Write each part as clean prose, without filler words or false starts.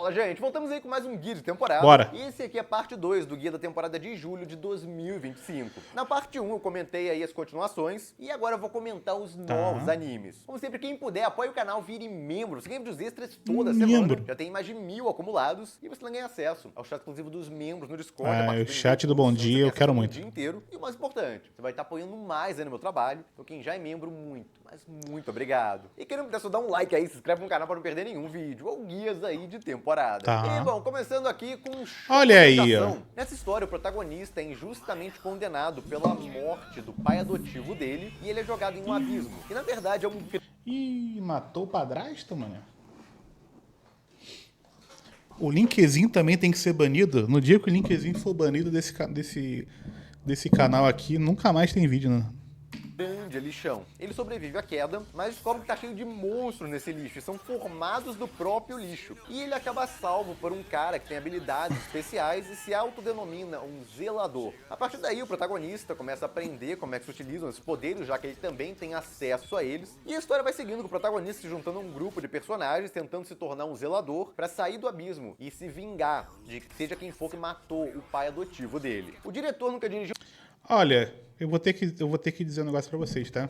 Fala, gente, voltamos aí com mais um guia de temporada. Bora. E esse aqui é a parte 2 do guia da temporada de julho de 2025. Na parte 1 eu comentei aí as continuações e agora eu vou comentar os novos animes. Como sempre, quem puder, apoie o canal, vire membro. Você ganha vídeos extras toda semana. Já tem mais de 1000 acumulados e você também ganha acesso ao chat exclusivo dos membros no Discord. O chat do Bom Dia eu quero muito. O dia inteiro. E o mais importante, você vai estar apoiando mais aí no meu trabalho. Então quem já é membro, muito obrigado. E quem não puder só dar um like aí, se inscreve no canal para não perder nenhum vídeo ou guias aí de temporada. E bom, começando aqui com um show. Olha aí, ó. Nessa história, o protagonista é injustamente condenado pela morte do pai adotivo dele e ele é jogado em um abismo. E na verdade é um... Ih, matou o padrasto, mano. O linkzinho também tem que ser banido. No dia que o linkzinho for banido desse canal aqui, nunca mais tem vídeo, né? grande lixão. Ele sobrevive à queda, mas descobre que tá cheio de monstros nesse lixo e são formados do próprio lixo. E ele acaba salvo por um cara que tem habilidades especiais e se autodenomina um zelador. A partir daí, o protagonista começa a aprender como é que se utilizam esses poderes, já que ele também tem acesso a eles. E a história vai seguindo com o protagonista se juntando a um grupo de personagens, tentando se tornar um zelador para sair do abismo e se vingar de seja quem for que matou o pai adotivo dele. O diretor nunca dirigiu... Olha, eu vou ter que dizer um negócio pra vocês, tá?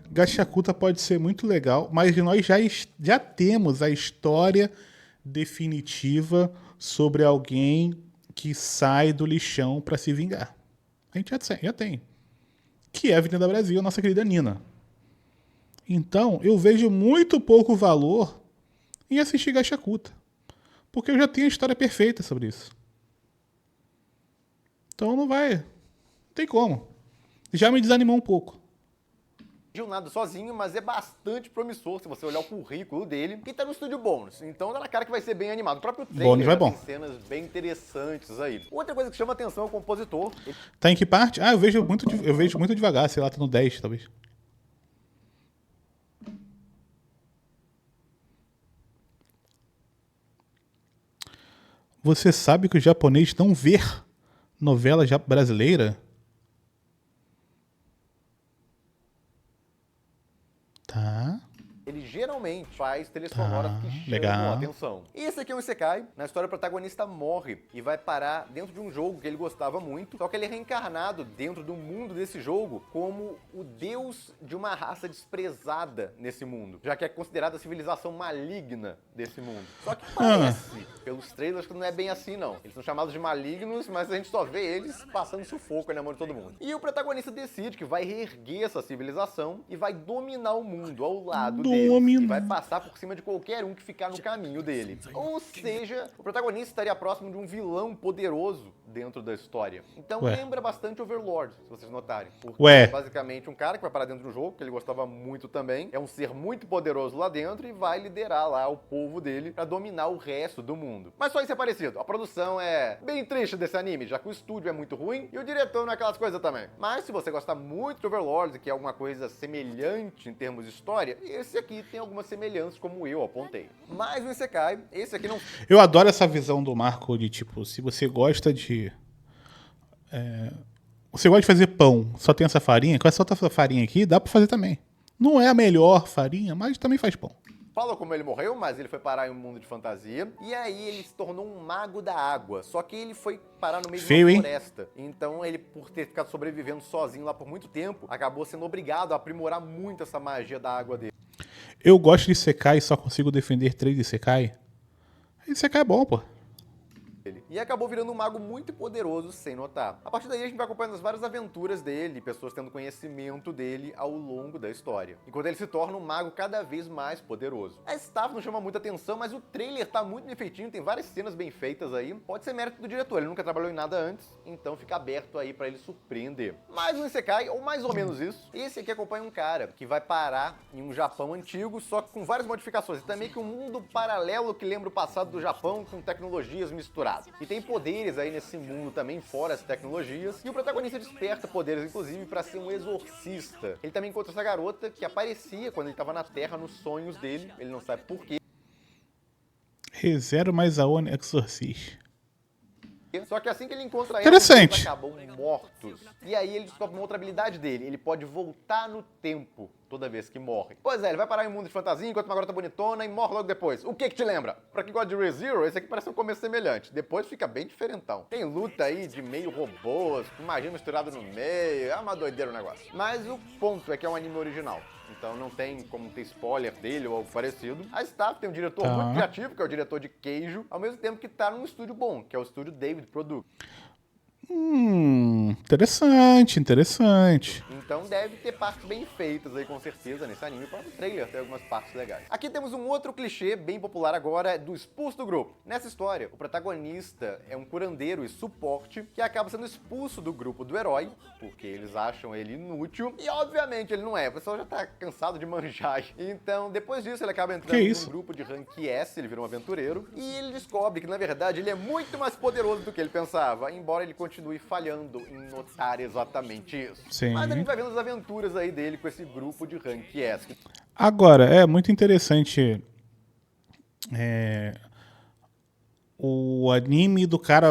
Gachakuta pode ser muito legal, mas nós já temos a história definitiva sobre alguém que sai do lixão pra se vingar. A gente já tem. Que é a Avenida Brasil, a nossa querida Nina. Então, eu vejo muito pouco valor em assistir Gachakuta. Porque eu já tenho a história perfeita sobre isso. Então não tem como. Já me desanimou um pouco. Não nada sozinho, mas é bastante promissor se você olhar o currículo dele, que tá no estúdio Bônus. Então dá na cara que vai ser bem animado. O próprio trailer tem cenas bem interessantes aí. Outra coisa que chama atenção é o compositor. Tá em que parte? Eu vejo muito devagar, sei lá, tá no 10, talvez. Você sabe que o japonês não vê novela brasileira? Tá. Ele geralmente faz trilhas sonoras que chamam a atenção. E esse aqui é um Isekai. Na história, o protagonista morre e vai parar dentro de um jogo que ele gostava muito, só que ele é reencarnado dentro do mundo desse jogo como o deus de uma raça desprezada nesse mundo, já que é considerada a civilização maligna desse mundo. Só que parece, pelos trailers, que não é bem assim, não. Eles são chamados de malignos, mas a gente só vê eles passando sufoco na mão de todo mundo. E o protagonista decide que vai reerguer essa civilização e vai dominar o mundo ao lado dele. E vai passar por cima de qualquer um que ficar no caminho dele. Ou seja, o protagonista estaria próximo de um vilão poderoso dentro da história. Então lembra bastante Overlord, se vocês notarem. Porque é basicamente um cara que vai parar dentro do jogo, que ele gostava muito também. É um ser muito poderoso lá dentro e vai liderar lá o povo dele pra dominar o resto do mundo. Mas só isso é parecido. A produção é bem triste desse anime, já que o estúdio é muito ruim e o diretor não é aquelas coisas também. Mas se você gostar muito de Overlord, que é alguma coisa semelhante em termos de história, esse aqui tem algumas semelhanças, como eu apontei. Mas no Isekai, esse aqui não... Eu adoro essa visão do Marco de, tipo, se você gosta de... você gosta de fazer pão, só tem essa farinha, com essa outra farinha aqui, dá pra fazer também. Não é a melhor farinha, mas também faz pão. Fala como ele morreu, mas ele foi parar em um mundo de fantasia. E aí ele se tornou um mago da água. Só que ele foi parar no meio de uma floresta. Então ele, por ter ficado sobrevivendo sozinho lá por muito tempo, acabou sendo obrigado a aprimorar muito essa magia da água dele. Eu gosto de Isekai e só consigo defender 3 Isekai. Isekai é bom, pô. E acabou virando um mago muito poderoso sem notar. A partir daí a gente vai acompanhando as várias aventuras dele, pessoas tendo conhecimento dele ao longo da história. Enquanto ele se torna um mago cada vez mais poderoso. A staff não chama muita atenção, mas o trailer tá muito bem feitinho, tem várias cenas bem feitas aí. Pode ser mérito do diretor, ele nunca trabalhou em nada antes, então fica aberto aí pra ele surpreender. Mais um Isekai, ou mais ou menos isso. Esse aqui acompanha um cara que vai parar em um Japão antigo, só que com várias modificações. E também que um mundo paralelo que lembra o passado do Japão com tecnologias misturadas. E tem poderes aí nesse mundo também, fora as tecnologias. E o protagonista desperta poderes, inclusive, pra ser um exorcista. Ele também encontra essa garota que aparecia quando ele tava na Terra, nos sonhos dele. Ele não sabe por quê. ReZero mais Aone Exorcist. Só que assim que ele encontra ela, eles acabam mortos. E aí ele descobre uma outra habilidade dele. Ele pode voltar no tempo toda vez que morre. Pois é, ele vai parar em um mundo de fantasia enquanto uma garota bonitona e morre logo depois. O que te lembra? Pra quem gosta de Re:Zero, esse aqui parece um começo semelhante. Depois fica bem diferentão. Tem luta aí de meio robôs, com magia misturada no meio, é uma doideira o negócio. Mas o ponto é que é um anime original. Então não tem como ter spoiler dele ou algo parecido. A Staff tem um diretor muito criativo, que é o diretor de Queijo, ao mesmo tempo que tá num estúdio bom, que é o estúdio David Product. Interessante. Então deve ter partes bem feitas aí, com certeza, nesse anime. Para o trailer tem algumas partes legais. Aqui temos um outro clichê bem popular agora, do expulso do grupo. Nessa história, o protagonista é um curandeiro e suporte que acaba sendo expulso do grupo do herói, porque eles acham ele inútil. E obviamente ele não é, o pessoal já tá cansado de manjar. Então depois disso ele acaba entrando num grupo de rank S, ele vira um aventureiro. E ele descobre que na verdade ele é muito mais poderoso do que ele pensava, embora ele continue falhando em notar exatamente isso. Sim. Mas a gente vai vendo as aventuras aí dele com esse grupo de rank S. Agora, é muito interessante o anime do cara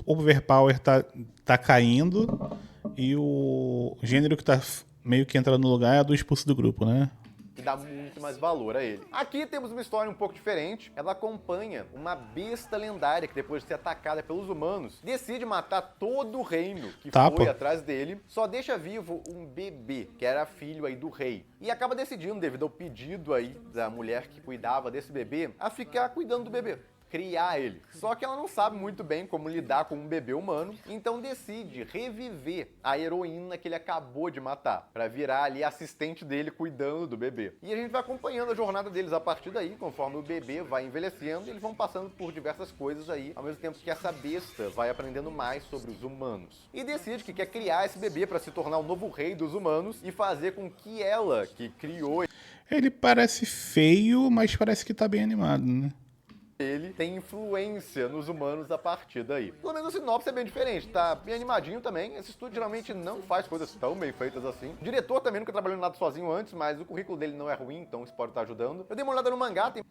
overpower tá caindo e o gênero que tá meio que entrando no lugar é do expulso do grupo, né? Que dá muito mais valor a ele. Aqui temos uma história um pouco diferente. Ela acompanha uma besta lendária que, depois de ser atacada pelos humanos, decide matar todo o reino que foi atrás dele. Só deixa vivo um bebê, que era filho aí do rei. E acaba decidindo, devido ao pedido aí da mulher que cuidava desse bebê, a ficar cuidando do bebê. Criar ele. Só que ela não sabe muito bem como lidar com um bebê humano, então decide reviver a heroína que ele acabou de matar, pra virar ali assistente dele cuidando do bebê. E a gente vai acompanhando a jornada deles a partir daí, conforme o bebê vai envelhecendo, eles vão passando por diversas coisas aí, ao mesmo tempo que essa besta vai aprendendo mais sobre os humanos. E decide que quer criar esse bebê pra se tornar o novo rei dos humanos e fazer com que ela, que criou ele parece feio, mas parece que tá bem animado, né? Ele tem influência nos humanos a partir daí. Pelo menos o sinopse é bem diferente, tá bem animadinho também. Esse estúdio geralmente não faz coisas tão bem feitas assim. O diretor também nunca trabalhou em nada sozinho antes, mas o currículo dele não é ruim, então isso pode estar ajudando. Eu dei uma olhada no mangá, tem...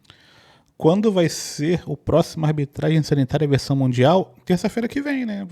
Quando vai ser o próximo Arbitragem Sanitária versão mundial? Terça-feira que vem, né?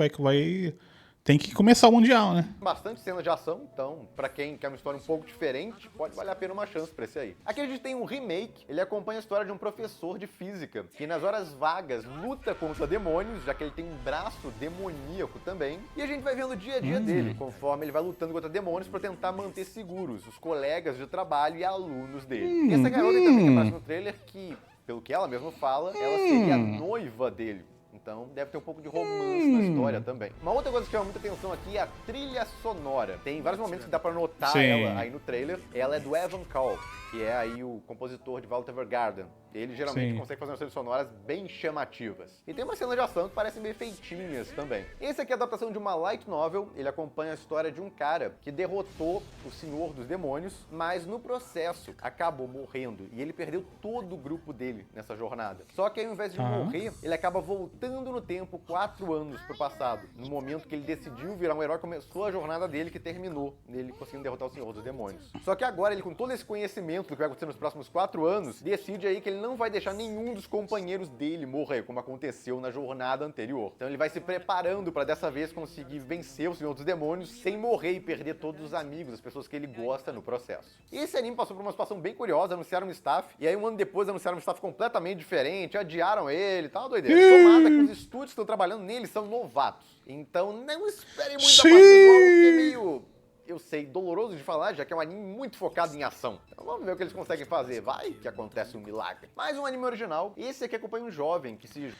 Tem que começar o Mundial, né? Bastante cena de ação, então, pra quem quer uma história um pouco diferente, pode valer a pena uma chance pra esse aí. Aqui a gente tem um remake, ele acompanha a história de um professor de física, que nas horas vagas luta contra demônios, já que ele tem um braço demoníaco também, e a gente vai vendo o dia a dia dele, conforme ele vai lutando contra demônios pra tentar manter seguros os colegas de trabalho e alunos dele. E essa garota também que aparece no trailer, que, pelo que ela mesma fala, ela seria a noiva dele. Então deve ter um pouco de romance na história também. Uma outra coisa que chama muita atenção aqui é a trilha sonora. Tem vários momentos que dá pra notar ela aí no trailer. Ela é do Evan Call, que é aí o compositor de Vault Evergarden. Ele geralmente consegue fazer umas trilhas sonoras bem chamativas. E tem uma cena de ação que parecem bem feitinhas também. Esse aqui é a adaptação de uma light novel. Ele acompanha a história de um cara que derrotou o Senhor dos Demônios, mas no processo acabou morrendo. E ele perdeu todo o grupo dele nessa jornada. Só que ao invés de morrer, ele acaba voltando no tempo 4 anos pro passado. No momento que ele decidiu virar um herói, começou a jornada dele, que terminou nele conseguindo derrotar o Senhor dos Demônios. Só que agora ele, com todo esse conhecimento do que vai acontecer nos próximos 4 anos, decide aí que ele não vai deixar nenhum dos companheiros dele morrer, como aconteceu na jornada anterior. Então ele vai se preparando para dessa vez conseguir vencer o Senhor dos Demônios sem morrer e perder todos os amigos, as pessoas que ele gosta no processo. Esse anime passou por uma situação bem curiosa, anunciaram um staff, e aí um ano depois anunciaram um staff completamente diferente, adiaram ele, tá uma doideira. Tomada que os estúdios que estão trabalhando nele são novatos. Então não esperem muito da parte visual, porque é meio... eu sei, doloroso de falar, já que é um anime muito focado em ação. Então vamos ver o que eles conseguem fazer. Vai que acontece um milagre. Mais um anime original. Esse aqui acompanha um jovem que se...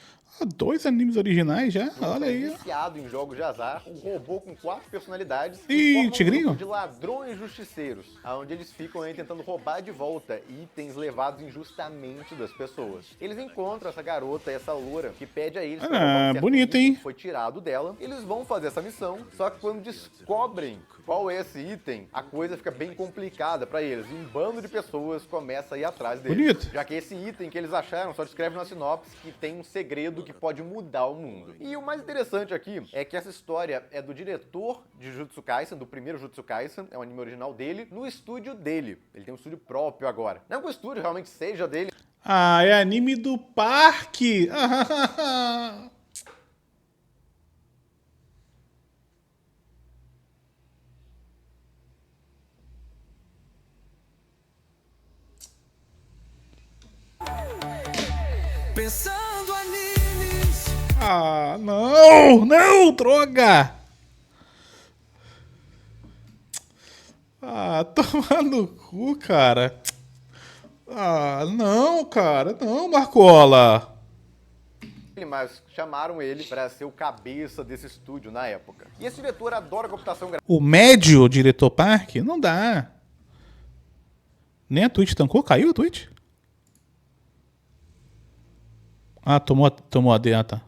2 animes originais já? Olha aí. Viciado em jogos de azar, um robô com 4 personalidades e tigrinho? Um grupo de ladrões justiceiros, onde eles ficam aí tentando roubar de volta itens levados injustamente das pessoas. Eles encontram essa garota e essa loura que pede a eles bonita, hein? Que foi tirado dela. Eles vão fazer essa missão, só que quando descobrem qual é esse item, a coisa fica bem complicada pra eles. E um bando de pessoas começa a ir atrás deles. Bonito. Já que esse item que eles acharam só descreve na sinopse que tem um segredo que pode mudar o mundo. E o mais interessante aqui é que essa história é do diretor de Jujutsu Kaisen, do primeiro Jujutsu Kaisen, é um anime original dele, no estúdio dele. Ele tem um estúdio próprio agora. Não que o estúdio realmente seja dele. Ah, é anime do parque! Pensando animes. Ah, não! Não, droga! Ah, toma no cu, cara. Ah, não, cara. Não, Marcola. Mas chamaram ele para ser o cabeça desse estúdio na época. E esse diretor adora computação gráfica. O médio diretor Park? Não dá. Nem a Twitch tancou? Caiu a Twitch? Ah, tomou AD, ah, tá.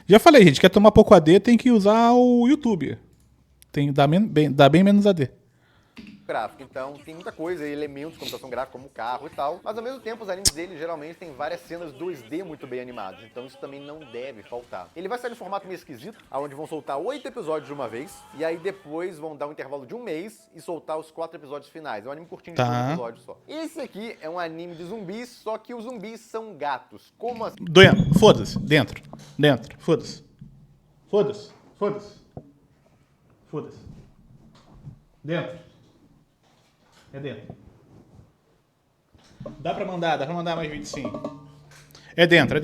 Já falei, gente, quer tomar pouco AD, tem que usar o YouTube. Dá bem menos AD. Então tem muita coisa, elementos de computação gráfica como carro e tal, mas ao mesmo tempo os animes dele geralmente tem várias cenas 2D muito bem animadas, então isso também não deve faltar. Ele vai sair em formato meio esquisito, onde vão soltar 8 episódios de uma vez, e aí depois vão dar um intervalo de um mês e soltar os 4 episódios finais. É um anime curtinho de 2 episódios só. Esse aqui é um anime de zumbis, só que os zumbis são gatos. Como assim? Foda-se, dentro, foda-se. Dentro. É dentro. Dá pra mandar mais vídeo sim. É dentro.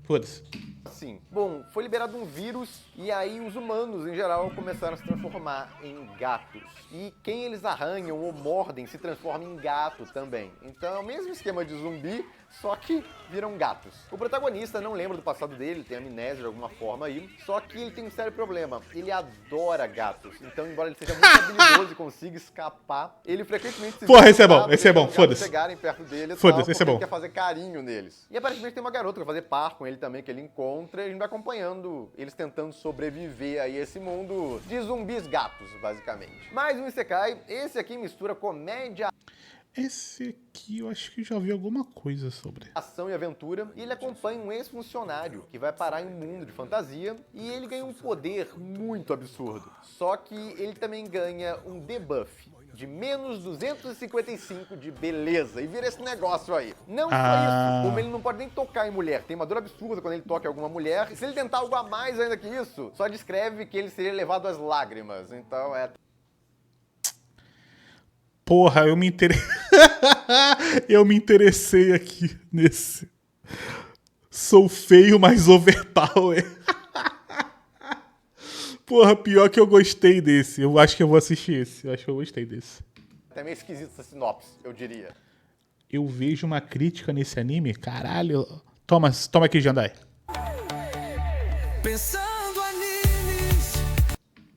Foda-se. Sim. Bom, foi liberado um vírus e aí os humanos, em geral, começaram a se transformar em gatos. E quem eles arranham ou mordem se transforma em gato também. Então é o mesmo esquema de zumbi, só que viram gatos. O protagonista não lembra do passado dele, tem amnésia de alguma forma aí, só que ele tem um sério problema. Ele adora gatos. Então, embora ele seja muito habilidoso e consiga escapar, ele frequentemente se Porra, esse é bom, foda-se. chegarem perto dele, foda-se, esse é bom. Ele quer fazer carinho neles. E aparentemente tem uma garota que vai fazer par com ele também, que ele encontra, e a gente vai acompanhando eles tentando sobreviver aí a esse mundo de zumbis gatos, basicamente. Mais um Isekai, esse aqui mistura comédia, esse aqui eu acho que já vi alguma coisa sobre. ação e aventura, e ele acompanha um ex-funcionário que vai parar em um mundo de fantasia e ele ganha um poder muito absurdo. Só que ele também ganha um debuff de menos 255 de beleza e vira esse negócio aí. Não só isso, como ele não pode nem tocar em mulher. Tem uma dor absurda quando ele toca em alguma mulher. E se ele tentar algo a mais ainda que isso, só descreve que ele seria levado às lágrimas. Então é... Porra, eu me interessei aqui nesse. Sou feio, mas overpower. Porra, pior que eu gostei desse. Eu acho que eu vou assistir esse. Eu acho que eu gostei desse. Até meio esquisito essa sinopse, eu diria. Eu vejo uma crítica nesse anime. Caralho. Toma aqui, Jandai. Pensando animes.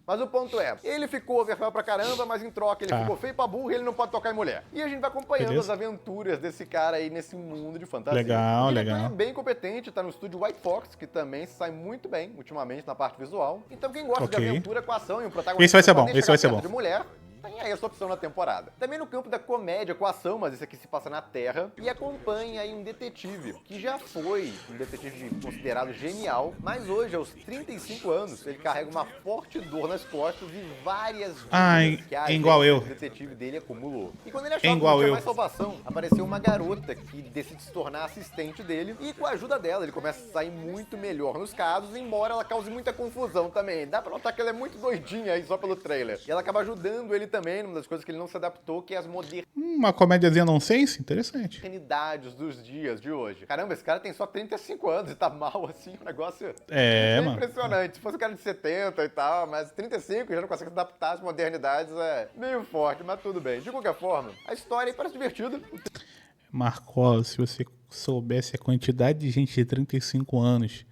Mas o ponto é, ele ficou overpower pra caramba, mas em troca ele ficou feio pra burro e ele não pode tocar em mulher. E a gente vai acompanhando as aventuras desse cara aí nesse mundo de fantasia. Legal, ele legal. é bem competente, tá no estúdio White Fox, que também sai muito bem ultimamente na parte visual. Então quem gosta de aventura com ação e um protagonista esse vai ser bom, esse vai ser bom. de mulher, tem aí essa opção na temporada. Também no campo da comédia com ação, mas esse aqui se passa na Terra, e acompanha aí um detetive, que já foi um detetive considerado genial, mas hoje, aos 35 anos, ele carrega uma forte dor nas costas e várias vidas que a igual eu. O detetive dele acumulou. E quando ele achou que não tinha mais salvação, apareceu uma garota que decide se tornar assistente dele, e com a ajuda dela, ele começa a sair muito melhor nos casos, embora ela cause muita confusão também. Dá pra notar que ela é muito doidinha aí só pelo trailer. E ela acaba ajudando ele também, uma das coisas que ele não se adaptou, que é as uma comédiazinha nonsense, interessante. modernidades dos dias de hoje. Caramba, esse cara tem só 35 anos e tá mal assim, o negócio mano. impressionante. Se fosse um cara de 70 e tal, mas 35 já não consegue se adaptar às modernidades, é meio forte, mas tudo bem. De qualquer forma, a história aí parece divertida. Marcola, se você soubesse a quantidade de gente de 35 anos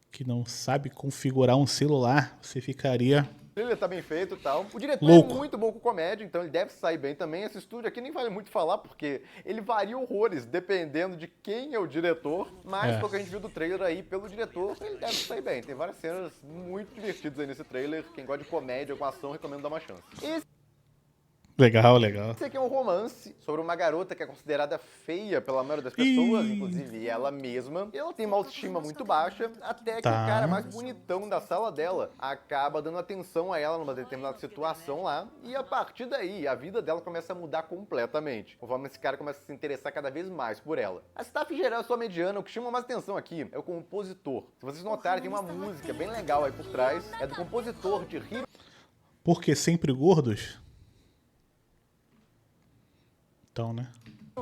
que não sabe configurar um celular, você ficaria... O trailer tá bem feito e tal. O diretor louco. É muito bom com comédia, então ele deve sair bem também. Esse estúdio aqui nem vale muito falar, porque ele varia horrores, dependendo de quem é o diretor. Mas, pelo que a gente viu do trailer aí, pelo diretor, ele deve sair bem. Tem várias cenas muito divertidas aí nesse trailer. Quem gosta de comédia com ação, recomendo dar uma chance. Legal. Esse aqui é um romance sobre uma garota que é considerada feia pela maioria das pessoas, inclusive ela mesma. Ela tem uma autoestima muito baixa, até que o cara mais bonitão da sala dela acaba dando atenção a ela numa determinada situação lá, e a partir daí a vida dela começa a mudar completamente, conforme esse cara começa a se interessar cada vez mais por ela. A staff geral é só mediana, o que chama mais atenção aqui é o compositor. Se vocês notarem, tem uma música bem legal aí por trás, é do compositor de Hiro... Porque sempre gordos? Então, né?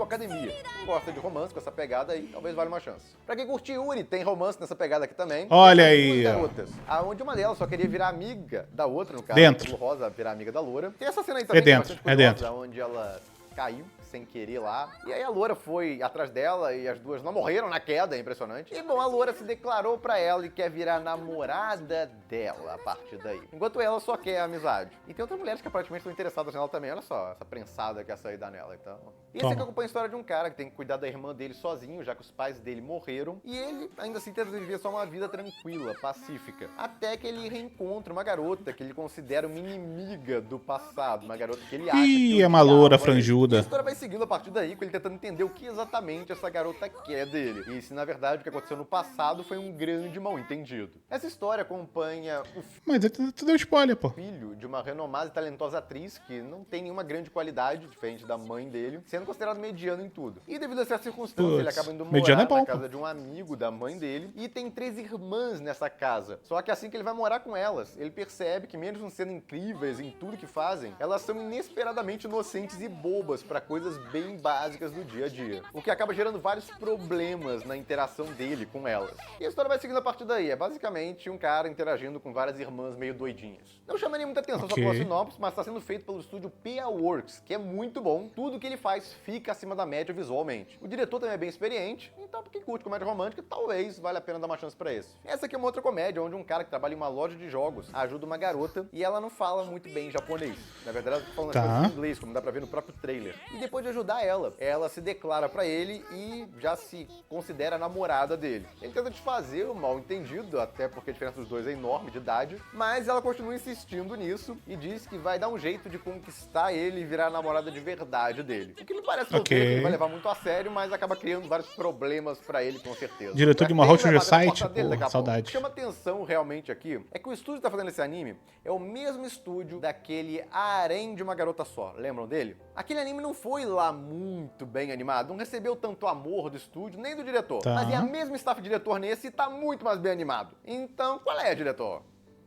Academia. Quem gosta de romance com essa pegada aí, talvez valha uma chance. Pra quem curte Yuri, tem romance nessa pegada aqui também. Olha Tem aí, duas ó. garotas, aonde uma delas só queria virar amiga da outra, no caso. Dentro. O Rosa virar amiga da Loura. Tem essa cena aí também, dentro, que é bastante é curiosa, dentro. onde ela caiu sem querer lá. E aí a Loura foi atrás dela e as duas não morreram na queda, é impressionante. E bom, a Loura se declarou pra ela e quer virar namorada dela a partir daí. Enquanto ela só quer amizade. E tem outras mulheres que aparentemente estão interessadas nela também. Olha só, essa prensada que quer sair da nela, então. E esse Toma. aqui acompanha a história de um cara que tem que cuidar da irmã dele sozinho, já que os pais dele morreram. E ele ainda assim tenta viver só uma vida tranquila, pacífica. Até que ele reencontra uma garota que ele considera uma inimiga do passado. Uma garota que ele acha que Ih, é uma loura odiava ele. franjuda. E a história vai seguindo a partir daí, com ele tentando entender o que exatamente essa garota quer dele. E se na verdade o que aconteceu no passado foi um grande mal entendido. Essa história acompanha o Mas tu deu spoiler, pô. filho de uma renomada e talentosa atriz que não tem nenhuma grande qualidade, diferente da mãe dele, sendo considerado mediano em tudo. E devido a essa circunstância, Putz, ele acaba indo mediano morar é bom, na pô. casa de um amigo da mãe dele e tem 3 irmãs nessa casa. Só que assim que ele vai morar com elas, ele percebe que mesmo sendo incríveis em tudo que fazem, elas são inesperadamente inocentes e bobas para coisas bem básicas do dia a dia. O que acaba gerando vários problemas na interação dele com elas. E a história vai seguindo a partir daí. É basicamente um cara interagindo com várias irmãs meio doidinhas. Não chama nem muita atenção Ok. só pela sinopse, mas está sendo feito pelo estúdio PA Works, que é muito bom. Tudo que ele faz fica acima da média visualmente. O diretor também é bem experiente, então pra quem curte comédia romântica, talvez valha a pena dar uma chance pra esse. Essa aqui é uma outra comédia, onde um cara que trabalha em uma loja de jogos ajuda uma garota e ela não fala muito bem japonês. Na verdade, ela tá falando as Tá. coisas em inglês, como dá pra ver no próprio trailer. E depois de ajudar ela se declara pra ele e já se considera namorada dele. Ele tenta desfazer o mal entendido, até porque a diferença dos dois é enorme de idade, mas ela continua insistindo nisso e diz que vai dar um jeito de conquistar ele e virar a namorada de verdade dele. O que me parece Ok. roteiro que ele vai levar muito a sério, mas acaba criando vários problemas pra ele, com certeza. Diretor de O uma FBI Hot vai bater na Site, porta dele pô, daqui a pouco. saudade. O que chama atenção realmente aqui é que o estúdio que tá fazendo esse anime é o mesmo estúdio daquele Harém de uma Garota Só. Lembram dele? Aquele anime não foi lá muito bem animado, não recebeu tanto amor do estúdio, nem do diretor. Tá. Mas é a mesma staff de diretor nesse e tá muito mais bem animado. Então, qual é, diretor?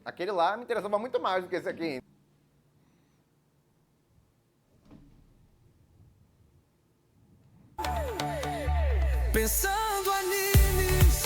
Aquele lá me interessava muito mais do que esse aqui. Pensando animes.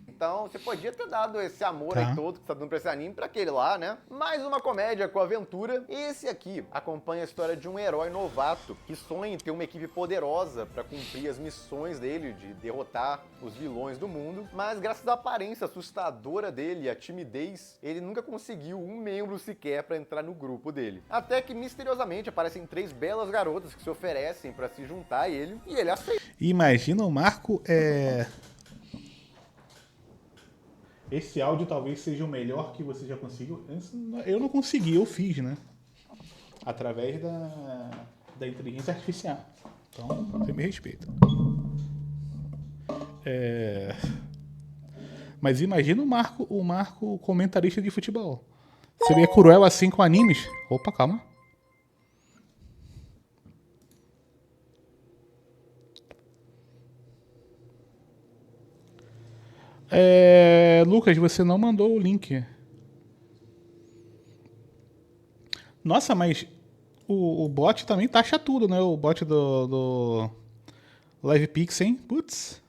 Então, você podia ter dado esse amor Tá. aí todo que você tá dando pra esse anime pra aquele lá, né? Mais uma comédia com aventura. Esse aqui acompanha a história de um herói novato que sonha em ter uma equipe poderosa pra cumprir as missões dele de derrotar os vilões do mundo. Mas graças à aparência assustadora dele e à timidez, ele nunca conseguiu um membro sequer pra entrar no grupo dele. Até que misteriosamente aparecem 3 belas garotas que se oferecem pra se juntar a ele e ele aceita. Imagina o Marco Esse áudio talvez seja o melhor que você já conseguiu. Eu não consegui, eu fiz, né? Através da inteligência artificial. Então, você me respeita. Mas imagina o Marco comentarista de futebol. Seria cruel assim com animes? Opa, calma. Lucas, você não mandou o link. Nossa, mas o bot também taxa tudo, né? O bot do LivePix, hein? Putz.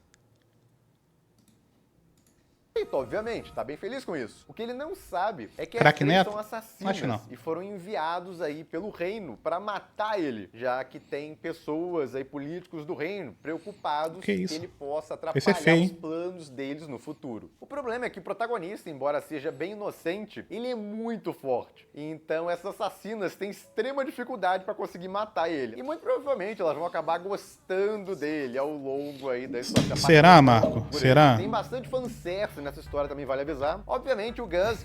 Obviamente, tá bem feliz com isso. O que ele não sabe é que as Craque 3 Neto? são Acho assassinas não. e foram enviados aí pelo reino pra matar ele, já que tem pessoas aí, políticos do reino, preocupados Que que isso? ele possa Esse é atrapalhar feio, os hein? planos deles no futuro. O problema é que o protagonista, embora seja bem inocente, ele é muito forte. Então essas assassinas têm extrema dificuldade pra conseguir matar ele. E muito provavelmente elas vão acabar gostando dele ao longo aí da história. Será, Marco? Por ele. Será? Tem bastante fanservice nessa história, também vale avisar. Obviamente o Gus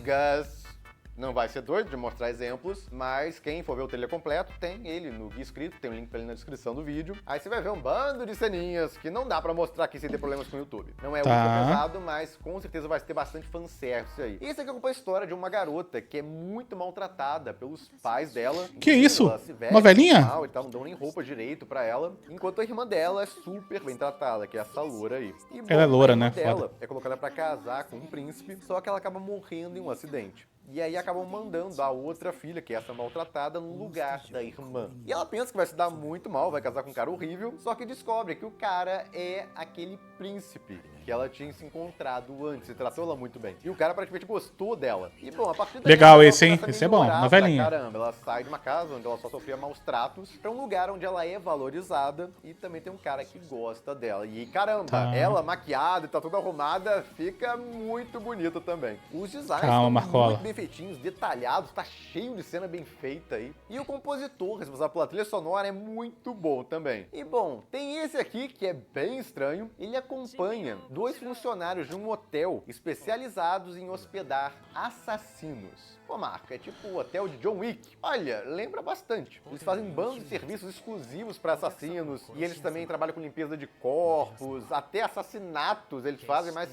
não vai ser doido de mostrar exemplos, mas quem for ver o trailer completo, tem ele no guia escrito, tem um link pra ele na descrição do vídeo. Aí você vai ver um bando de ceninhas que não dá pra mostrar aqui sem ter problemas com o YouTube. Não é Tá. ultra pesado, mas com certeza vai ter bastante fanservice aí. E esse aqui acompanha a história de uma garota que é muito maltratada pelos pais dela. Que isso? Ela se veste Novelinha? mal e tal, não dão nem roupa direito pra ela. Enquanto a irmã dela é super bem tratada, que é essa loura aí. E, bom, Ela é loura, a irmã né? dela Foda. é colocada pra casar com um príncipe, só que ela acaba morrendo em um acidente. E aí acabam mandando a outra filha, que é essa maltratada, no lugar da irmã. E ela pensa que vai se dar muito mal, vai casar com um cara horrível, só que descobre que o cara é aquele príncipe que ela tinha se encontrado antes, e tratou ela muito bem. E o cara praticamente gostou dela. E bom, a partir daí... Legal ela esse, hein? começa a Esse é bom, melhorar novelinha. pra caramba. Ela sai de uma casa onde ela só sofria maus tratos pra um lugar onde ela é valorizada e também tem um cara que gosta dela. E caramba, Tá. ela maquiada e tá toda arrumada, fica muito bonita também. Os designs Calma, estão Marcola. muito bem feitinhos, detalhados, tá cheio de cena bem feita aí. E o compositor responsável pela trilha sonora é muito bom também. E bom, tem esse aqui que é bem estranho. Ele acompanha dois funcionários de um hotel especializados em hospedar assassinos. Pô, Marco, é tipo o hotel de John Wick. Olha, lembra bastante. Eles fazem bandos de serviços exclusivos para assassinos e eles também trabalham com limpeza de corpos, até assassinatos eles fazem, mas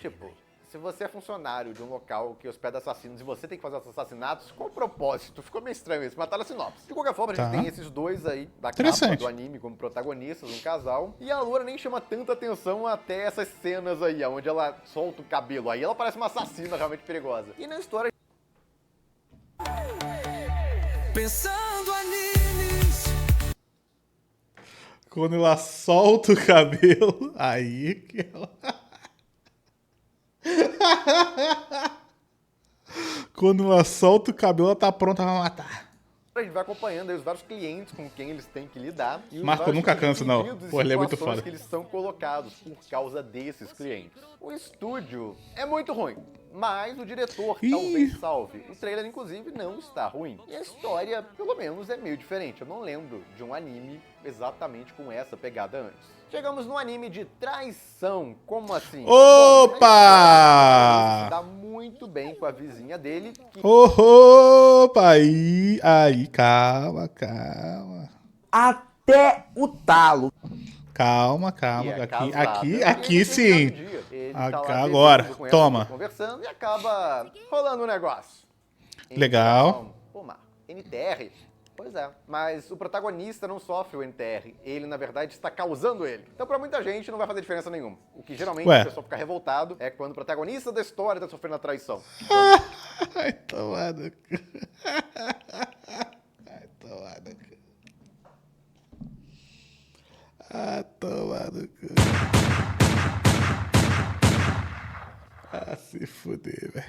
tipo... Se você é funcionário de um local que hospeda assassinos e você tem que fazer os assassinatos, qual o propósito? Ficou meio estranho isso, mas tá na sinopse. De qualquer forma, a gente Tá. tem esses dois aí da capa Interessante. do anime como protagonistas, um casal. E a Laura nem chama tanta atenção até essas cenas aí, onde ela solta o cabelo. Aí ela parece uma assassina realmente perigosa. E na história... Pensando animes. Quando ela solta o cabelo, aí que ela... Quando ela solta o cabelo, ela tá pronta pra matar. A gente vai acompanhando aí os vários clientes com quem eles têm que lidar. E os Marco, vários nunca cansa, não. pedidos e Pô, ele é muito situações foda. que eles são colocados por causa desses clientes. O estúdio é muito ruim, mas o diretor Ih. talvez salve. O trailer, inclusive, não está ruim. E a história, pelo menos, é meio diferente. Eu não lembro de um anime exatamente com essa pegada antes. Chegamos no anime de traição. Como assim? Opa! Bom, ele se dá muito bem com a vizinha dele, que Opa! Aí, calma. Até o talo. Calma. que é casado, Aqui e ele sim. chega no dia, ele tá lá Agora, bebendo com ela, toma. conversando e acaba rolando um negócio. Legal. Então, pô, Marco, NTR? Pois é, mas o protagonista não sofre o NTR, ele na verdade está causando ele. Então pra muita gente não vai fazer diferença nenhuma. O que geralmente Ué. o pessoal fica revoltado é quando o protagonista da história tá sofrendo a traição. Ai, tomada. Ai, tomada. Ah, tomada. Ah, se fuder, velho.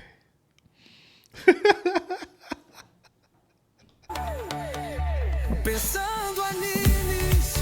Pensando animes.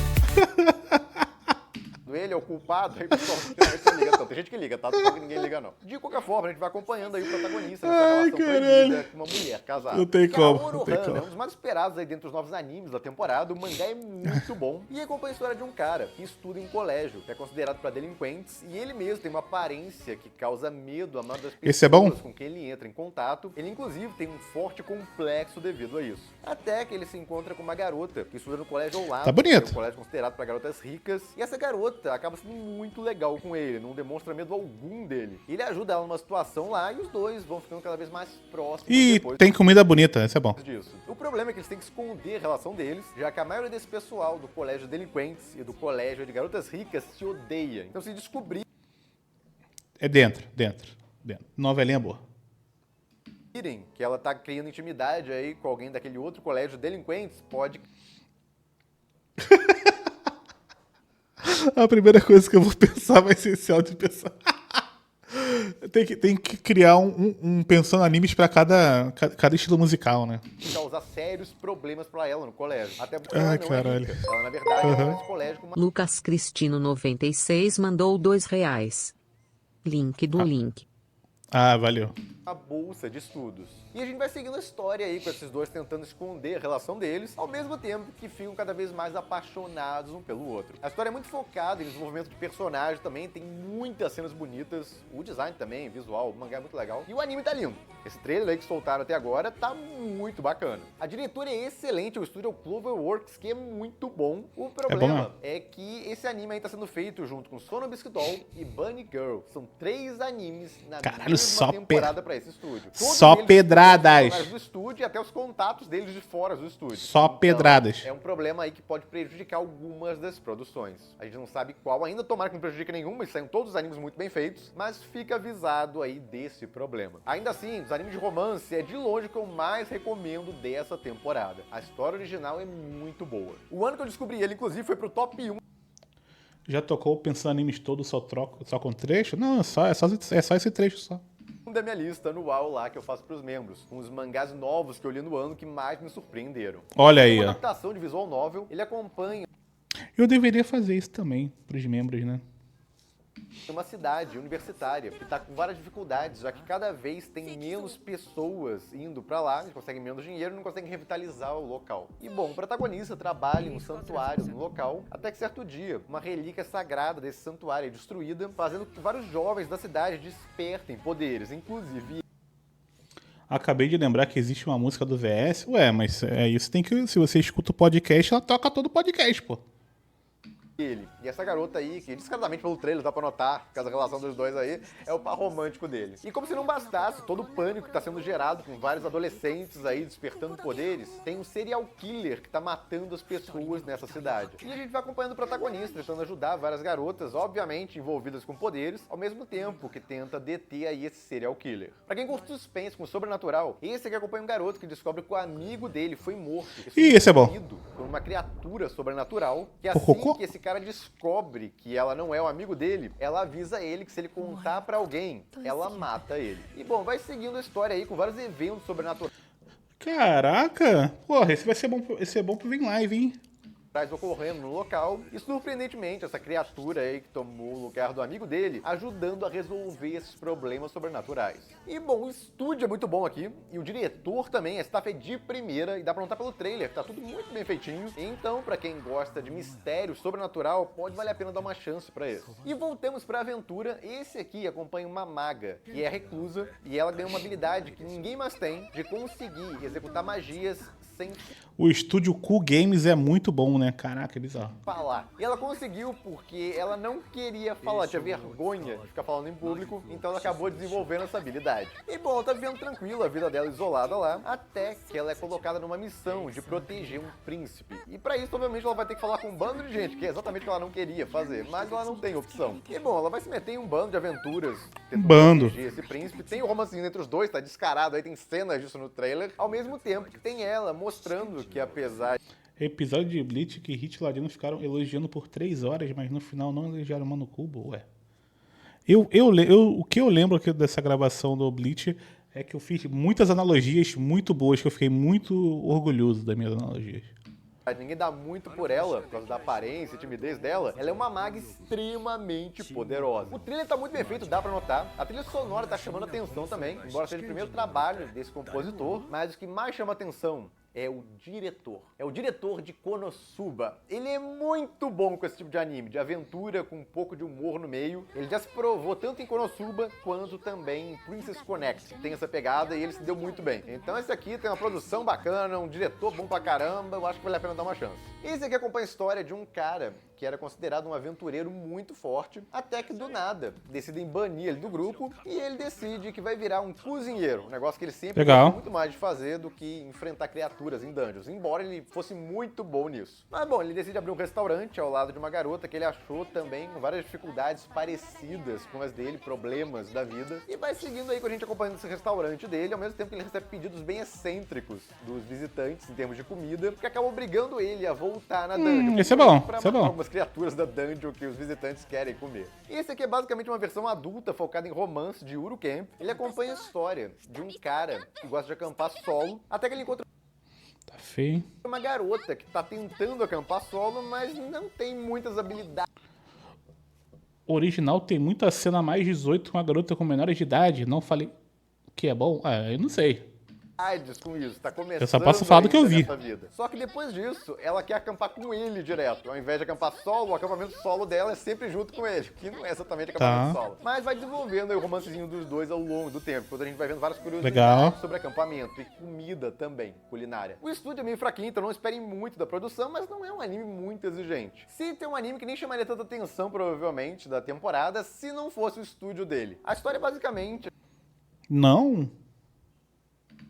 Ele é o culpado, aí o pessoal não liga tanto. Tem gente que liga, tá? Só que ninguém liga, não. De qualquer forma, a gente vai acompanhando aí o protagonista nessa Ai, relação caralho. proibida com uma mulher casada. Não tem como, não tem Kaoru Han como. é um dos mais esperados aí dentro dos novos animes da temporada. O mangá é muito bom. E acompanha a história de um cara que estuda em um colégio, que é considerado para delinquentes, e ele mesmo tem uma aparência que causa medo a maioria das pessoas Esse é bom? com quem ele entra em contato. Ele, inclusive, tem um forte complexo devido a isso. Até que ele se encontra com uma garota que estuda no colégio ao lado. Tá bonito. Que é um colégio considerado para garotas ricas. E essa garota acaba sendo muito legal com ele, não demonstra medo algum dele. Ele ajuda ela numa situação lá e os dois vão ficando cada vez mais próximos E depois tem comida bonita, isso é bom. disso. O problema é que eles têm que esconder a relação deles, já que a maioria desse pessoal do colégio de delinquentes e do colégio de garotas ricas se odeia. Então se descobrirem É dentro. Novelinha boa. que ela tá criando intimidade aí com alguém daquele outro colégio de delinquentes, pode A primeira coisa que eu vou pensar vai ser esse áudio de pensar. Tem que criar pensando animes pra cada estilo musical, né? causar sérios problemas pra ela no colégio. Até porque Ai, ela não caralho. é rica. Ela, na verdade, é nesse colégio com uma Lucas Cristino 96 mandou R$2. Link do link. Ah, valeu. bolsa de estudos. E a gente vai seguindo a história aí com esses dois tentando esconder a relação deles, ao mesmo tempo que ficam cada vez mais apaixonados um pelo outro. A história é muito focada em desenvolvimento de personagem também, tem muitas cenas bonitas, o design também, visual, o mangá é muito legal. E o anime tá lindo. Esse trailer aí que soltaram até agora tá muito bacana. A diretora é excelente, o estúdio é o Cloverworks, que é muito bom. O problema é que esse anime aí tá sendo feito junto com Sono Biscuit Doll e Bunny Girl. São 3 animes na Caralho, mesma só temporada pra esse estúdio. Só Todos eles pedradas. são do estúdio e até os contatos deles de fora do estúdio. Só Então, pedradas. É um problema aí que pode prejudicar algumas das produções. A gente não sabe qual ainda, tomara que não prejudique nenhuma, eles saem todos os animes muito bem feitos, mas fica avisado aí desse problema. Ainda assim, os animes de romance é de longe o que eu mais recomendo dessa temporada. A história original é muito boa. O ano que eu descobri ele, inclusive, foi pro top 1 Já tocou pensando animes todos só com trecho? Não, é só esse trecho só. da minha lista anual lá que eu faço pros membros, com os mangás novos que eu li no ano que mais me surpreenderam. Olha aí, Uma ó. adaptação de visual novel, ele acompanha Eu deveria fazer isso também pros membros, né? uma cidade universitária que está com várias dificuldades, já que cada vez tem menos pessoas indo para lá, eles conseguem menos dinheiro e não conseguem revitalizar o local. E bom, o protagonista trabalha em um santuário no local, até que certo dia, uma relíquia sagrada desse santuário é destruída, fazendo com que vários jovens da cidade despertem poderes, inclusive Acabei de lembrar que existe uma música do VS. Ué, mas é isso, tem que. Se você escuta o podcast, ela toca todo o podcast, pô. ele. E essa garota aí, que discretamente pelo trailer dá pra notar que a relação dos dois aí é o par romântico dele. E como se não bastasse todo o pânico que tá sendo gerado com vários adolescentes aí despertando poderes, tem um serial killer que tá matando as pessoas nessa cidade. E a gente vai acompanhando o protagonista, tentando ajudar várias garotas, obviamente envolvidas com poderes, ao mesmo tempo que tenta deter aí esse serial killer. Pra quem curte suspense com sobrenatural, esse aqui acompanha um garoto que descobre que o amigo dele foi morto. Ih, esse é bom. Por uma criatura sobrenatural, que Cocô? assim que esse cara descobre que ela não é o amigo dele, ela avisa ele que se ele contar pra alguém, ela mata ele. E bom, vai seguindo a história aí com vários eventos sobrenaturais Caraca! Porra, esse vai ser bom, esse é bom pro Vem Live, hein? ocorrendo no local e, surpreendentemente, essa criatura aí que tomou o lugar do amigo dele, ajudando a resolver esses problemas sobrenaturais. E bom, o estúdio é muito bom aqui e o diretor também, a staff é de primeira e dá pra notar pelo trailer, tá tudo muito bem feitinho. Então, pra quem gosta de mistério sobrenatural, pode valer a pena dar uma chance pra esse. E voltamos pra aventura, esse aqui acompanha uma maga, que é reclusa, e ela ganha uma habilidade que ninguém mais tem, de conseguir executar magias sem O estúdio Cool Games é muito bom, né? Caraca, é bizarro. falar. E ela conseguiu porque ela não queria falar, tinha vergonha de ficar falando em público, então ela acabou desenvolvendo essa habilidade. E bom, ela tá vivendo tranquila, a vida dela isolada lá, até que ela é colocada numa missão de proteger um príncipe. E pra isso, obviamente, ela vai ter que falar com um bando de gente, que é exatamente o que ela não queria fazer, mas ela não tem opção. E bom, ela vai se meter em um bando de aventuras, tentando Bando. proteger esse príncipe. Tem o romancinho entre os dois, tá descarado, aí tem cenas disso no trailer, ao mesmo tempo que tem ela mostrando que apesar Episódio de Bleach que Hit e Ladino ficaram elogiando por 3 horas, mas no final não elogiaram Mano Kubo, ué. O que eu lembro aqui dessa gravação do Bleach é que eu fiz muitas analogias muito boas, que eu fiquei muito orgulhoso das minhas analogias. ninguém dá muito por ela, por causa da aparência e timidez dela, ela é uma maga extremamente poderosa. O trailer tá muito bem feito, dá pra notar. A trilha sonora tá chamando atenção também, embora seja o primeiro trabalho desse compositor, mas o que mais chama atenção é o diretor. É o diretor de Konosuba. Ele é muito bom com esse tipo de anime, de aventura com um pouco de humor no meio. Ele já se provou tanto em Konosuba quanto também em Princess Connect. Tem essa pegada e ele se deu muito bem. Então esse aqui tem uma produção bacana, um diretor bom pra caramba, eu acho que vale a pena dar uma chance. Esse aqui acompanha a história de um cara que era considerado um aventureiro muito forte, até que do nada decidem banir ele do grupo e ele decide que vai virar um cozinheiro, um negócio que ele sempre gostou muito mais de fazer do que enfrentar criaturas em dungeons, embora ele fosse muito bom nisso. Mas bom, ele decide abrir um restaurante ao lado de uma garota que ele achou também com várias dificuldades parecidas com as dele, problemas da vida, e vai seguindo aí com a gente acompanhando esse restaurante dele, ao mesmo tempo que ele recebe pedidos bem excêntricos dos visitantes em termos de comida, que acabam obrigando ele a voltar na dungeon. Esse é bom, pra esse é matar bom. algumas criaturas da dungeon que os visitantes querem comer. E esse aqui é basicamente uma versão adulta focada em romance de Uru Camp. Ele acompanha a história de um cara que gosta de acampar solo, até que ele encontra Tá feio. uma garota que tá tentando acampar solo, mas não tem muitas habilidades O original tem muita cena mais 18 com a garota com menores de idade. Não falei que é bom? Ah, eu não sei. com isso, tá começando. Eu só posso falar do que eu ainda vi. nessa vida. Só que depois disso, ela quer acampar com ele direto. Ao invés de acampar solo, o acampamento solo dela é sempre junto com ele, que não é exatamente acampamento solo. Mas vai desenvolvendo aí o romancezinho dos dois ao longo do tempo, quando a gente vai vendo várias curiosidades Legal. sobre acampamento e comida também, culinária. O estúdio é meio fraquinho, então não esperem muito da produção, mas não é um anime muito exigente. Se tem um anime que nem chamaria tanta atenção, provavelmente, da temporada, se não fosse o estúdio dele. A história é basicamente Não?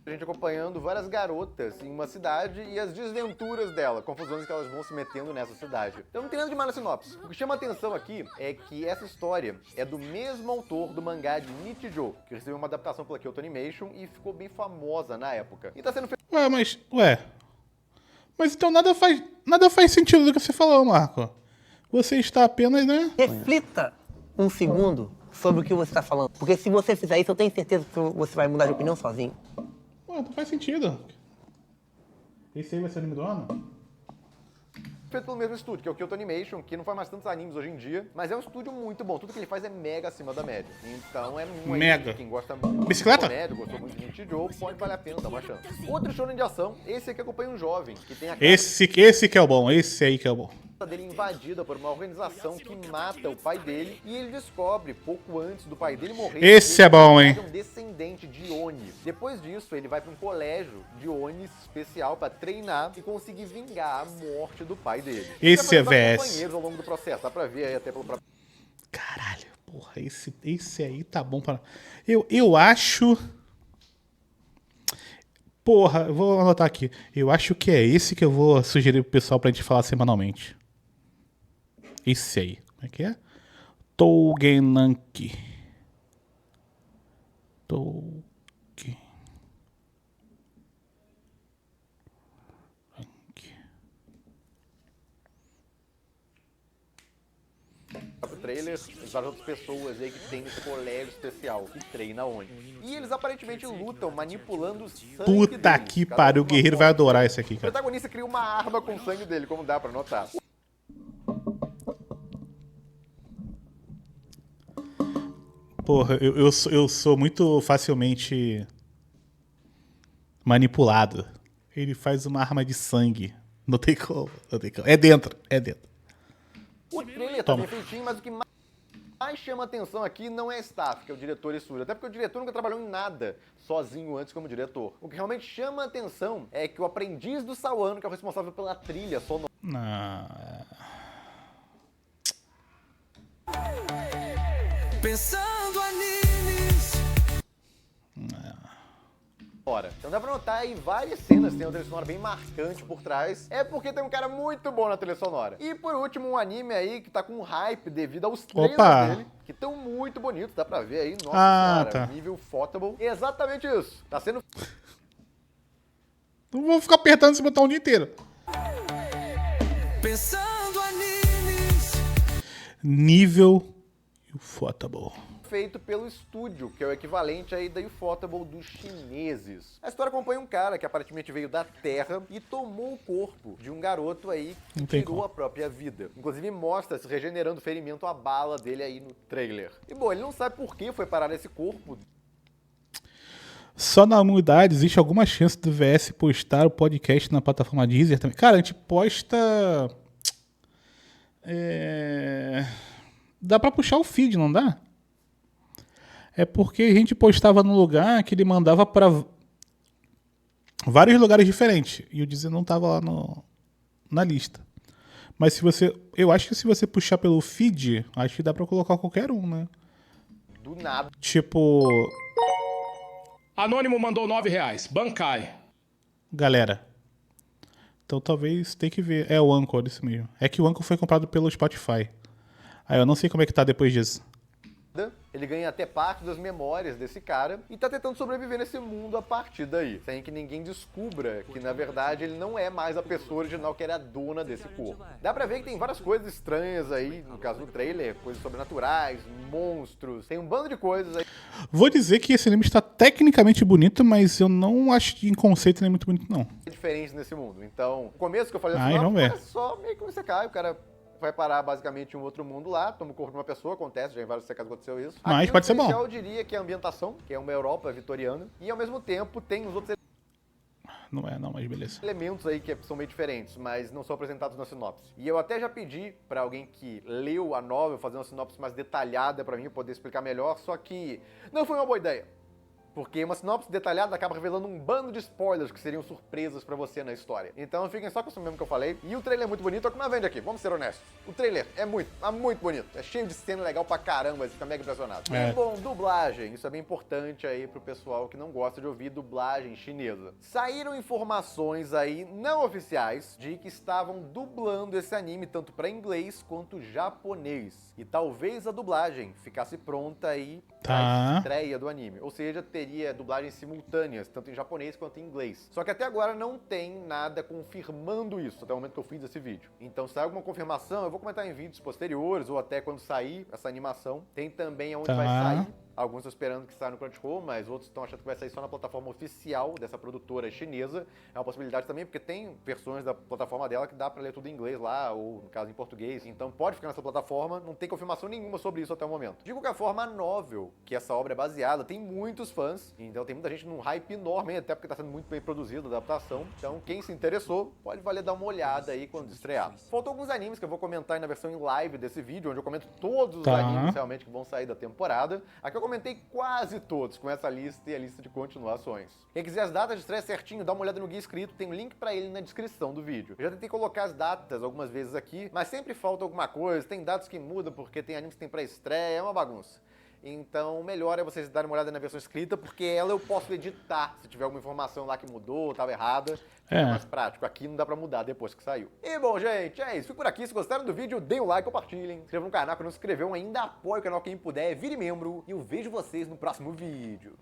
A gente acompanhando várias garotas em uma cidade e as desventuras dela, confusões que elas vão se metendo nessa cidade. Então não tem nada de mal na sinopse. O que chama a atenção aqui é que essa história é do mesmo autor do mangá de Nichijou, que recebeu uma adaptação pela Kyoto Animation e ficou bem famosa na época. E tá sendo feito Mas então nada faz sentido do que você falou, Marco. Você está apenas, né? Reflita um segundo sobre o que você está falando. Porque se você fizer isso, eu tenho certeza que você vai mudar de opinião sozinho. Ué, não faz sentido. Esse aí vai ser o anime do ano? feito pelo mesmo estúdio, que é o Kyoto Animation, que não faz mais tantos animes hoje em dia, mas é um estúdio muito bom. Tudo que ele faz é mega acima da média. Então é muito mega. Quem gosta muito Bicicleta? de comédia, gostou muito de Nichijou, pode valer a pena dar uma chance. Outro shonen de ação, esse aqui acompanha um jovem, que tem a casa Esse que é o bom, esse aí que é o bom. dele invadida por uma organização que mata o pai dele, e ele descobre, pouco antes do pai dele morrer, Esse é bom, hein? que ele é um descendente de Oni. Depois disso, ele vai para um colégio de Oni especial para treinar e conseguir vingar a morte do pai dele. Esse Ele é vai fazer VS. companheiros ao longo do processo, dá pra ver aí até pelo próprio... Caralho, porra, esse aí tá bom para. Eu acho. Porra, eu vou anotar aqui. Eu acho que é esse que eu vou sugerir pro pessoal pra gente falar semanalmente. Esse aí. Como é que é? Tougenanki. trailer, várias outras pessoas aí que tem esse colégio especial que treina Oni. E eles aparentemente lutam manipulando o sangue Puta deles. que Cada pariu, um o com uma guerreiro vai forma. adorar isso aqui, O cara. protagonista cria uma arma com o sangue dele, como dá pra notar. Porra, eu sou muito facilmente manipulado. Ele faz uma arma de sangue. Não tem como, não tem como. É dentro. O trailer tá bem feitinho, mas o que mais chama atenção aqui não é staff, que é o diretor e estúdio. Até porque o diretor nunca trabalhou em nada sozinho antes como diretor. O que realmente chama atenção é que o aprendiz do Sawano, que é o responsável pela trilha sonora, Pensando animes. então dá pra notar aí várias cenas tem uma trilha sonora bem marcante por trás. É porque tem um cara muito bom na trilha sonora. E por último, um anime aí que tá com hype devido aos trailers dele, que estão muito bonitos, dá pra ver aí. Nossa senhora, nível Photable. E exatamente isso. Tá sendo... Não vou ficar apertando esse botão o dia inteiro. Pensando animes. Nível Ufotable. feito pelo estúdio, que é o equivalente aí da Ufotable dos chineses. A história acompanha um cara que aparentemente veio da Terra e tomou o corpo de um garoto aí que tirou a própria vida. Inclusive mostra se regenerando o ferimento à bala dele aí no trailer. E bom, ele não sabe por que foi parar nesse corpo. Só na humildade, existe alguma chance do VS postar o podcast na plataforma Deezer também? Cara, a gente posta... Dá pra puxar o feed, não dá? É porque a gente postava num lugar que ele mandava pra vários lugares diferentes. E o Deezer não tava lá na lista. Mas se você... Eu acho que se você puxar pelo feed, acho que dá pra colocar qualquer um, né? Do nada. Tipo... Anônimo mandou R$9. Bancai. Galera. Então talvez tem que ver. É o Anchor, isso mesmo. É que o Anchor foi comprado pelo Spotify. Aí eu não sei como é que tá depois disso. Ele ganha até parte das memórias desse cara e tá tentando sobreviver nesse mundo a partir daí, sem que ninguém descubra que, na verdade, ele não é mais a pessoa original que era a dona desse corpo. Dá pra ver que tem várias coisas estranhas aí, no caso do trailer, coisas sobrenaturais, monstros, tem um bando de coisas aí. Vou dizer que esse anime está tecnicamente bonito, mas eu não acho que em conceito ele é muito bonito, não. Diferentes nesse mundo. Então, o começo que eu falei Vamos ver. é só meio que um isekai, o cara vai parar basicamente em um outro mundo lá, toma o corpo de uma pessoa, acontece, já em vários secas aconteceu isso. Mas aqui, pode ser bom. Eu diria que é a ambientação, que é uma Europa vitoriana, e ao mesmo tempo tem os outros Não é, não, mas beleza. elementos aí que são meio diferentes, mas não são apresentados na sinopse. E eu até já pedi pra alguém que leu a novel fazer uma sinopse mais detalhada pra mim, poder explicar melhor, só que não foi uma boa ideia. porque uma sinopse detalhada acaba revelando um bando de spoilers que seriam surpresas pra você na história. Então fiquem só com isso mesmo que eu falei. E o trailer é muito bonito, é o que mais vende aqui, vamos ser honestos. O trailer é muito bonito, é cheio de cena legal pra caramba, você fica mega impressionado. E bom, dublagem, isso é bem importante aí pro pessoal que não gosta de ouvir dublagem chinesa. Saíram informações aí não oficiais de que estavam dublando esse anime tanto pra inglês quanto japonês. E talvez a dublagem ficasse pronta aí pra estreia do anime. Ou seja, teria dublagens simultâneas, tanto em japonês quanto em inglês. Só que até agora não tem nada confirmando isso, até o momento que eu fiz esse vídeo. Então, se sair alguma confirmação, eu vou comentar em vídeos posteriores, ou até quando sair essa animação. Tem também onde vai sair. Alguns estão esperando que saia no Crunchyroll, mas outros estão achando que vai sair só na plataforma oficial dessa produtora chinesa. É uma possibilidade também, porque tem versões da plataforma dela que dá pra ler tudo em inglês lá, ou no caso em português. Então pode ficar nessa plataforma, não tem confirmação nenhuma sobre isso até o momento. De qualquer forma, a novel, que essa obra é baseada, tem muitos fãs, então tem muita gente num hype enorme, até porque tá sendo muito bem produzida a adaptação. Então quem se interessou, pode valer dar uma olhada aí quando estrear. Faltam alguns animes que eu vou comentar aí na versão em live desse vídeo, onde eu comento todos os animes realmente que vão sair da temporada. Aqui eu comentei quase todos com essa lista e a lista de continuações. Quem quiser as datas de estreia certinho, dá uma olhada no guia escrito, tem um link pra ele na descrição do vídeo. Eu já tentei colocar as datas algumas vezes aqui, mas sempre falta alguma coisa, tem datas que mudam porque tem animes que tem pré-estreia, é uma bagunça. Então, o melhor é vocês darem uma olhada na versão escrita, porque ela eu posso editar se tiver alguma informação lá que mudou, estava errada. Fica mais prático. Aqui não dá pra mudar depois que saiu. E bom, gente, é isso. Fico por aqui. Se gostaram do vídeo, deem um like, compartilhem. Se inscrevam no canal. Quem não se inscreveu ainda, apoie o canal quem puder. Vire membro. E eu vejo vocês no próximo vídeo.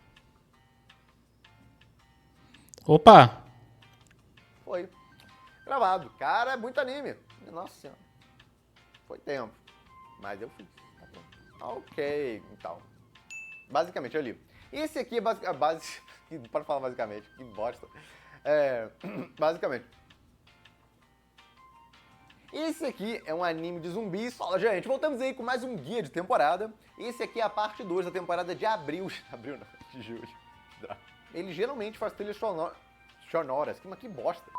Opa! Foi. Gravado. Cara, é muito anime. Nossa senhora. Foi tempo. Mas eu fiz. Tá bom. Ok, então. Basicamente, eu li. Esse aqui é Pode falar basicamente, que bosta. Basicamente. Esse aqui é um anime de zumbis. Fala, gente, voltamos aí com mais um guia de temporada. Esse aqui é a parte 2 da temporada de abril. Abril não, de julho. Ele geralmente faz trilhas sonoras. Mas que bosta.